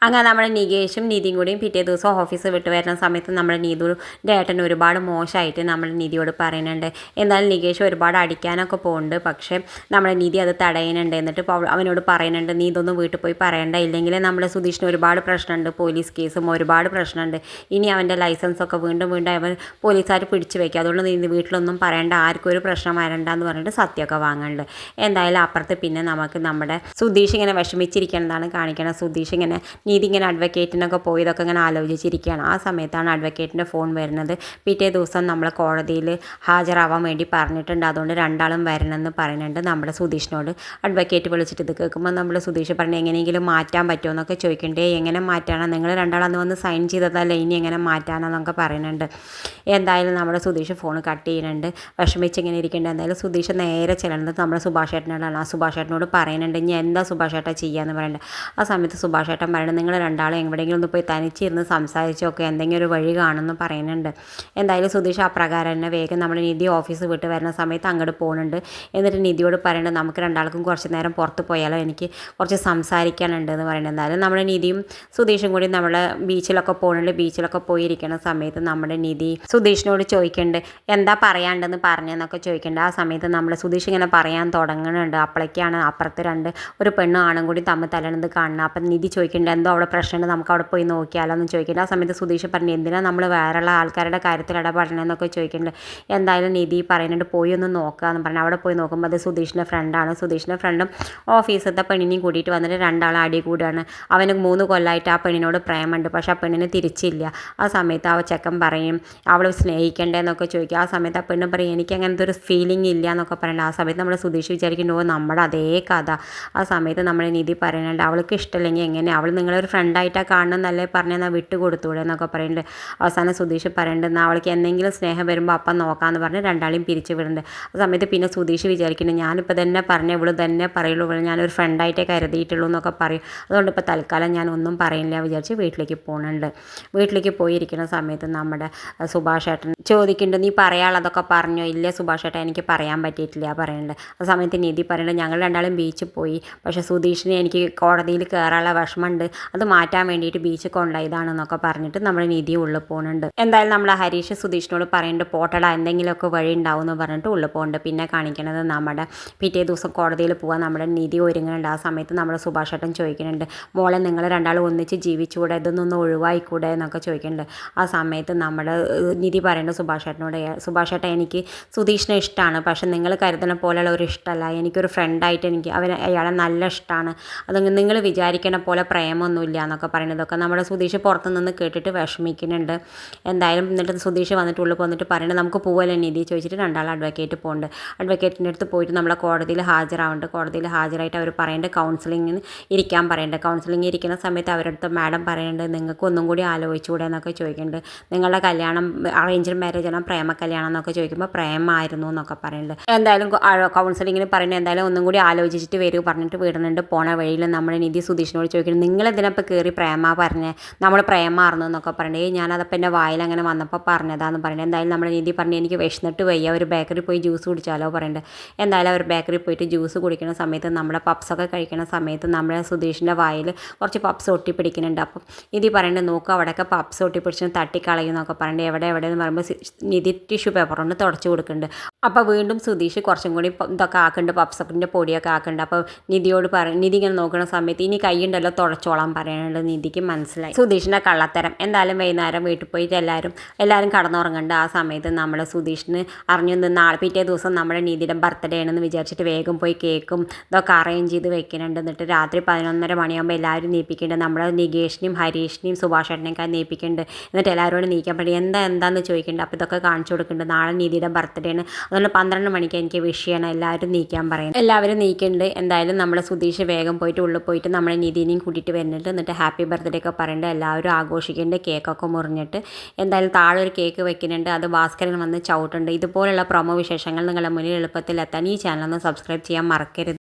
അങ്ങനെ നമ്മുടെ നികേഷും നിധിയും കൂടിയും പിറ്റേ ദിവസം ഓഫീസ് വിട്ട് വരുന്ന സമയത്ത് നമ്മുടെ നീതുവിൻ്റെ ഏട്ടൻ ഒരുപാട് മോശമായിട്ട് നമ്മൾ നിധിയോട് പറയുന്നുണ്ട്. എന്നാലും നികേഷ് ഒരുപാട് അടിക്കാനൊക്കെ പോകുന്നുണ്ട്. പക്ഷേ നമ്മുടെ നിധി അത് തടയുന്നുണ്ട്. എന്നിട്ട് അവനോട് പറയുന്നുണ്ട്, നീ ഇതൊന്നും വീട്ടിൽ പോയി പറയണ്ട, ഇല്ലെങ്കിൽ നമ്മുടെ സുധീഷിന് ഒരുപാട് പ്രശ്നമുണ്ട്, പോലീസ് കേസും ഒരുപാട് പ്രശ്നമുണ്ട്, ഇനി അവൻ്റെ ലൈസൻസൊക്കെ വീണ്ടും വീണ്ടും അവൻ പോലീസുകാർ പിടിച്ചു വയ്ക്കുക, അതുകൊണ്ട് നീ വീട്ടിലൊന്നും പറയണ്ട, ആർക്കും ഒരു പ്രശ്നം വരണ്ടെന്ന് പറഞ്ഞിട്ട് സത്യമൊക്കെ വാങ്ങുന്നുണ്ട്. എന്തായാലും അപ്പുറത്ത് പിന്നെ നമുക്ക് നമ്മുടെ സുധീഷ് ഇങ്ങനെ വിഷമിച്ചിരിക്കുന്നതാണ് കാണിക്കണം. സുധീഷ് ഇങ്ങനെ നീതി ഇങ്ങനെ അഡ്വക്കേറ്റിനൊക്കെ പോയതൊക്കെ ഇങ്ങനെ ആലോചിച്ചിരിക്കുകയാണ്. ആ സമയത്താണ് അഡ്വക്കേറ്റിൻ്റെ ഫോൺ വരുന്നത്. പിറ്റേ ദിവസം നമ്മൾ കോടതിയിൽ ഹാജരാവാൻ വേണ്ടി പറഞ്ഞിട്ടുണ്ട്, അതുകൊണ്ട് രണ്ടാളും വരണമെന്ന് പറയുന്നുണ്ട് നമ്മുടെ സുധീഷിനോട്. അഡ്വക്കേറ്റ് വിളിച്ചിട്ട് ഇത് കേൾക്കുമ്പോൾ നമ്മൾ സുധീഷ് പറഞ്ഞു, എങ്ങനെയെങ്കിലും മാറ്റാൻ പറ്റുമോ എന്നൊക്കെ ചോദിക്കണ്ടേ. എങ്ങനെ മാറ്റാനാണ്, നിങ്ങൾ രണ്ടാളന്ന് വന്ന് സൈൻ ചെയ്തതല്ലേ, ഇനി എങ്ങനെ മാറ്റാനാന്നൊക്കെ പറയുന്നുണ്ട്. എന്തായാലും നമ്മുടെ സുധീഷ് ഫോൺ കട്ട് ചെയ്യുന്നുണ്ട്, വിഷമിച്ച് ഇങ്ങനെ ഇരിക്കേണ്ടത്. എന്തായാലും സുധീഷ് നേരെ ചെല്ലുന്നത് നമ്മുടെ സുഭാഷ് ഏട്ടനോടാണ്. ആ സുഭാഷ് ഏട്ടനോട് പറയുന്നുണ്ട്, ഇനി എന്താ സുഭാഷ് ഏട്ടൻ ചെയ്യാന്ന് പറയുന്നുണ്ട്. ആ സമയത്ത് സുഭാഷ് ഏട്ടൻ പറയുന്നത്, നിങ്ങൾ രണ്ടാളും എവിടെയെങ്കിലും ഒന്ന് പോയി തനിച്ചിരുന്ന് സംസാരിച്ചൊക്കെ എന്തെങ്കിലും ഒരു വഴി കാണുമെന്ന് പറയുന്നുണ്ട്. എന്തായാലും സുധീഷ് അപ്രകാരം തന്നെ വേഗം നമ്മൾ നിധി ഓഫീസ് വിട്ട് വരുന്ന സമയത്ത് അങ്ങോട്ട് പോകുന്നുണ്ട്. എന്നിട്ട് നിധിയോട് പറയുന്നുണ്ട്, നമുക്ക് രണ്ടാൾക്കും കുറച്ച് നേരം പുറത്ത് പോയാലോ, എനിക്ക് കുറച്ച് സംസാരിക്കാനുണ്ട് എന്ന് പറയുന്നത്. എന്തായാലും നമ്മുടെ നിധിയും സുധീഷും കൂടി നമ്മളെ ബീച്ചിലൊക്കെ പോകുന്നുണ്ട്. ബീച്ചിലൊക്കെ പോയിരിക്കുന്ന സമയത്ത് നമ്മുടെ നിധി സുധീഷിനോട് ചോദിക്കുന്നുണ്ട്, എന്താ പറയാണ്ടെന്ന് പറഞ്ഞെന്നൊക്കെ ചോദിക്കുന്നുണ്ട്. ആ സമയത്ത് നമ്മൾ സുധീഷ് ഇങ്ങനെ പറയാൻ തുടങ്ങുന്നുണ്ട്. അപ്പോഴേക്കാണ് അപ്പുറത്ത് ഒരു പെണ്ണും ആണും കൂടി തമ്മിൽ തല്ലണത് കാണുന്നത്. അപ്പം നിധി ചോദിക്കുന്നുണ്ട്, എന്തോ അവിടെ പ്രശ്നമുണ്ട്, നമുക്ക് അവിടെ പോയി നോക്കിയാലോ എന്ന് ചോദിക്കുന്നുണ്ട്. ആ സമയത്ത് സുധീഷ് പറഞ്ഞു, എന്തിനാ നമ്മൾ വേറെയുള്ള ആൾക്കാരുടെ കാര്യത്തിൽ ഇടപെടണമെന്നൊക്കെ ചോദിക്കുന്നുണ്ട്. എന്തായാലും നിധി പറയുന്നുണ്ട്, പോയി ഒന്ന് നോക്കാമെന്ന് പറഞ്ഞു. അവിടെ പോയി നോക്കുമ്പോൾ അത് സുധീഷിൻ്റെ ഫ്രണ്ടാണ്. സുധീഷിൻ്റെ ഫ്രണ്ടും ഓഫീസത്തെ പെണ്ണിനെയും കൂട്ടിയിട്ട് വന്നിട്ട് രണ്ടാളും അടി കൂടാണ്. അവന് 3 കൊല്ലമായിട്ട് ആ പെണ്ണിനോട് പ്രേമുണ്ട്, പക്ഷെ ആ പെണ്ണിന് തിരിച്ചില്ല. ആ സമയത്ത് ആ ചെക്കൻ പറയും, അവൾ സ്നേഹിക്കണ്ടേന്നൊക്കെ ചോദിക്കും. ആ സമയത്ത് ആ പെണ്ണ് പറയും, എനിക്ക് അങ്ങനത്തെ ഒരു ഫീലിംഗ് ഇല്ല എന്നൊക്കെ പറയുന്നുണ്ട്. ആ സമയത്ത് നമ്മൾ സുധീഷ് വിചാരിക്കുന്നുണ്ടോ നമ്മുടെ അതേ കഥ. ആ സമയത്ത് നമ്മുടെ നിധി പറയുന്നുണ്ട്, അവൾക്ക് ഇഷ്ടമില്ലെങ്കിൽ എങ്ങനെ, അവൾ നിങ്ങളൊരു ഫ്രണ്ടായിട്ടാണ് കാണണമെന്നല്ലേ പറഞ്ഞാൽ വിട്ട് കൊടുത്തൂടെ എന്നൊക്കെ പറയുന്നുണ്ട്. അവസാനം സുധീഷ് പറയുന്നുണ്ട്, എന്നാൽ അവൾക്ക് എന്തെങ്കിലും സ്നേഹം വരുമ്പോൾ അപ്പം നോക്കാമെന്ന് പറഞ്ഞ് രണ്ടാളെയും പിരിച്ചു വിടുന്നുണ്ട്. ആ സമയത്ത് പിന്നെ സുധീഷ് വിചാരിക്കുന്നുണ്ട്, ഞാനിപ്പോൾ തന്നെ പറഞ്ഞ ഇവള് തന്നെ പറയുള്ളൂ, ഞാനൊരു ഫ്രണ്ടായിട്ടേ കരുതിയിട്ടുള്ളൂ എന്നൊക്കെ പറയും, അതുകൊണ്ട് ഇപ്പോൾ തൽക്കാലം ഞാൻ ഒന്നും പറയില്ല വിചാരിച്ച് വീട്ടിലേക്ക് പോകുന്നുണ്ട്. വീട്ടിലേക്ക് പോയിരിക്കുന്ന സമയത്ത് നമ്മുടെ സുഭാഷ് ഏട്ടൻ ചോദിക്കുന്നുണ്ട്, നീ പറയാനുള്ളതൊക്കെ പറഞ്ഞോ. ഇല്ല സുഭാഷ് ഏട്ടൻ, എനിക്ക് പറയാൻ പറ്റിയിട്ടില്ല പറയുന്നുണ്ട്. ആ സമയത്ത് നിധി പറയുന്നുണ്ട്, ഞങ്ങൾ രണ്ടാളും ബീച്ചിൽ പോയി, പക്ഷേ സുധീഷിനെ എനിക്ക് കോടതിയിൽ കയറാനുള്ള വിഷമമുണ്ട്, അത് മാറ്റാൻ വേണ്ടിയിട്ട് ബീച്ചിൽ കൊണ്ടുപോയതാണെന്നൊക്കെ പറഞ്ഞിട്ട് നമ്മുടെ നിധി ഉള്ളിൽ പോകുന്നുണ്ട്. എന്തായാലും നമ്മൾ ഹരീഷ് സുധീഷിനോട് പറയുന്നുണ്ട്, പോട്ടടാ എന്തെങ്കിലുമൊക്കെ വഴി ഉണ്ടാവും എന്ന് പറഞ്ഞിട്ട് ഉള്ളിൽ പോകുന്നുണ്ട്. പിന്നെ കാണിക്കുന്നത് നമ്മുടെ പിറ്റേ ദിവസം കോടതിയിൽ പോകാൻ നമ്മുടെ നിധി ഒരുങ്ങുന്നുണ്ട്. ആ സമയത്ത് നമ്മുടെ സുഭാഷ് ഏട്ടൻ ചോദിക്കുന്നുണ്ട്, മോളെ നിങ്ങൾ രണ്ടാളും ഒന്നിച്ച് ജീവിച്ചുകൂടെ, ഇതൊന്നും ഒഴിവായിക്കൂടെ എന്നൊക്കെ ചോദിക്കുന്നുണ്ട്. ആ സമയത്ത് നമ്മുടെ നിധി പറയുന്നുണ്ട് സുഭാഷ് ഏട്ടനോട്, സുഭാഷ് ഏട്ടൻ എനിക്ക് സുധീഷിനെ ഇഷ്ടമാണ്, പക്ഷെ നിങ്ങൾ കരുതുന്ന പോലെയുള്ള ഒരു ഇഷ്ടമല്ല, എനിക്കൊരു ഫ്രണ്ടായിട്ട് അയാളെ നല്ല ഇഷ്ടമാണ്, അത് നിങ്ങൾ വിചാരിക്കണ പോലെ പ്രേമൊന്നുമില്ല എന്നൊക്കെ പറയുന്നതൊക്കെ നമ്മുടെ സുധീഷ് പുറത്തു നിന്ന് കേട്ടിട്ട് വിഷമിക്കുന്നുണ്ട്. എന്തായാലും എന്നിട്ട് സുധീഷ് വന്നിട്ട് ഉള്ളിൽ പോന്നിട്ട് പറയുന്നത്, നമുക്ക് പോവല്ലേ നിധി ചോദിച്ചിട്ട് രണ്ടാൾ അഡ്വക്കേറ്റ് പോകുന്നുണ്ട്. അഡ്വക്കേറ്റിൻ്റെ അടുത്ത് പോയിട്ട് നമ്മളെ കോടതിയിൽ ഹാജരാവുന്നുണ്ട്. കോടതിയിൽ ഹാജരായിട്ട് അവർ പറയേണ്ടത് കൗൺസിലിങ്ങിന് ഇരിക്കാൻ പറയേണ്ടത്. കൗൺസിലിംഗ് ഇരിക്കുന്ന സമയത്ത് അവരുടെ അടുത്ത് മാഡം പറയുന്നുണ്ട്, നിങ്ങൾക്ക് ഒന്നും കൂടി ആലോചിച്ചുകൂടെ എന്നൊക്കെ ചോദിക്കുന്നുണ്ട്. നിങ്ങളുടെ കല്യാണം അറേഞ്ച്ഡ് മാരേജ് ആണോ പ്രേമ കല്യാണം എന്നൊക്കെ ചോദിക്കുമ്പോൾ പ്രേമമായിരുന്നു എന്നൊക്കെ പറയുന്നുണ്ട്. എന്തായാലും കൗൺസിലിങ്ങിന് പറയുന്നത്, എന്തായാലും ഒന്നും കൂടി ആലോചിച്ചിട്ട് വരൂ പറഞ്ഞിട്ട് വിടുന്നുണ്ട്. പോണ വഴിയിൽ നമ്മുടെ നിധി സുധീഷിനോട് ചോദിക്കുന്നത്, നിങ്ങളെന്തിനപ്പോൾ കയറി പ്രേമ പറഞ്ഞേ, നമ്മൾ പ്രേമായിരുന്നു എന്നൊക്കെ പറയണേ. ഞാനതപ്പോൾ എൻ്റെ വായിൽ അങ്ങനെ വന്നപ്പോൾ പറഞ്ഞതാന്ന് പറയുന്നത്. എന്തായാലും നമ്മുടെ നിധി പറഞ്ഞു, എനിക്ക് വിശന്നിട്ട് വയ്യ, ഒരു ബേക്കറി പോയി ജ്യൂസ് കുടിച്ചാലോ പറയുന്നുണ്ട്. എന്തായാലും അവർ ബേക്കറി പോയിട്ട് ജ്യൂസ് കുടിക്കുന്ന സമയത്ത് നമ്മുടെ പപ്സൊക്കെ കഴിക്കുന്ന സമയത്ത് നമ്മുടെ സുധീഷിൻ്റെ വായിൽ കുറച്ച് പപ്സ് ഒട്ടിപ്പിടിക്കുന്നുണ്ട്. അപ്പം നിധി പറയുന്നുണ്ട്, നോക്കുക അവിടെയൊക്കെ പപ്സ് ഒട്ടിപ്പിടിച്ച് തട്ടിക്കളയും എന്നൊക്കെ പറയുന്നുണ്ട്. എവിടെയെന്ന് പറയുമ്പോൾ നിധി ടിഷ്യൂ പേപ്പർ കൊണ്ട് തുടച്ച് കൊടുക്കുന്നുണ്ട്. അപ്പോൾ വീണ്ടും സുധീഷ് കുറച്ചും കൂടി ഇതൊക്കെ ആക്കുന്നുണ്ട്, പപ്സൊക്കെ പൊടിയൊക്കെ ആക്കുന്നുണ്ട്. അപ്പോൾ നിധിയോട് നിധി ഇങ്ങനെ നോക്കുന്ന സമയത്ത്, ഇനി കൈയുണ്ടല്ലോ തുടച്ചോളാൻ പറയാനുണ്ട്. നിധിക്ക് മനസ്സിലായി സുധീഷിൻ്റെ കള്ളത്തരം. എന്തായാലും വൈകുന്നേരം വീട്ടിൽ പോയിട്ട് എല്ലാവരും കടന്നുറങ്ങുന്നുണ്ട്. ആ സമയത്ത് നമ്മുടെ സുധീഷിന് അറിഞ്ഞു നാളെ പിറ്റേ ദിവസം നമ്മുടെ നിധിയുടെ ബർത്ത്ഡേ ആണെന്ന് വിചാരിച്ചിട്ട് വേഗം പോയി കേക്കും ഇതൊക്കെ അറേഞ്ച് ചെയ്ത് വെക്കുന്നുണ്ട്. എന്നിട്ട് രാത്രി 11:30 മണിയാകുമ്പോൾ എല്ലാവരും നീപ്പിക്കുന്നുണ്ട്. നമ്മുടെ നികേഷിനെയും ഹരീഷിനെയും സുഭാഷ് ഏട്ടനെയൊക്കെ നീപ്പിക്കുന്നുണ്ട്. എന്നിട്ട് എല്ലാവരോടും നീക്കാൻ പറ്റി എന്താണെന്ന് ചോദിക്കുന്നുണ്ട്. അപ്പോൾ ഇതൊക്കെ കാണിച്ചു കൊടുക്കുന്നുണ്ട്. നാളെ നിധിയുടെ ബർത്ത്ഡേ ആണ്, അതുകൊണ്ട് 12 മണിക്ക് എനിക്ക് വിഷ് ചെയ്യണം, എല്ലാവരും നീക്കാൻ പറയുന്നത്. എല്ലാവരും നീക്കുന്നുണ്ട്. എന്തായാലും നമ്മുടെ സുധീഷ് വേഗം പോയിട്ട് ഉള്ളിൽ പോയിട്ട് നമ്മുടെ നിധിനെയും കൂട്ടിയിട്ട് വരുന്നുണ്ട്. എന്നിട്ട് ഹാപ്പി ബർത്ത്ഡേ ഒക്കെ പറയുന്നുണ്ട്. എല്ലാവരും ആഘോഷിക്കുന്നുണ്ട്, കേക്കൊക്കെ മുറിഞ്ഞിട്ട്. എന്തായാലും താഴെ ഒരു കേക്ക് വെക്കുന്നുണ്ട്, അത് ഭാസ്കരൻ വന്ന് ചവിട്ടുണ്ട്. ഇതുപോലുള്ള പ്രൊമോ വിശേഷങ്ങൾ നിങ്ങളുടെ മുന്നിൽ എളുപ്പത്തിൽ എത്താൻ ഈ ചാനൽ ഒന്ന് സബ്സ്ക്രൈബ് ചെയ്യാൻ മറക്കരുത്.